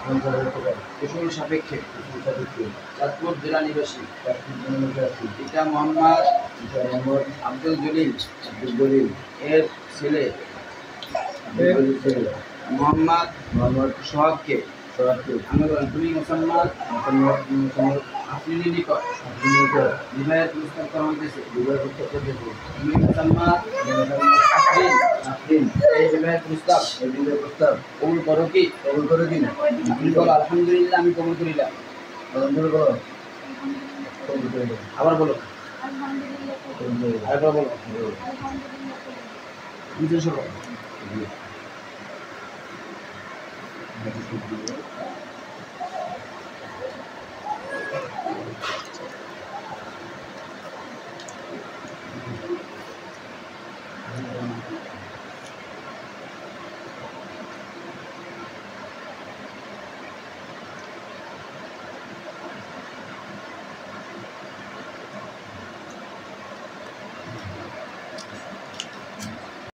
কুশল সাপেক্ষে চাঁদপুর জেলা নিবাসী পিতা মোহাম্মদ আব্দুল জলিল এর ছেলে মোহাম্মদ সোহাগকে তুমি মুসলমান আফরিনের নিকট বিবাহের প্রস্তাব করা হইতেছে। তুমি মুসলমান আফরিন এই বিবাহের প্রস্তাব কবুল করো কি না? আপনি বলো আলহামদুলিল্লাহ, আমি কবুল করিলাম। আবার বলো, আরেকবার বলো। নিচে সরো।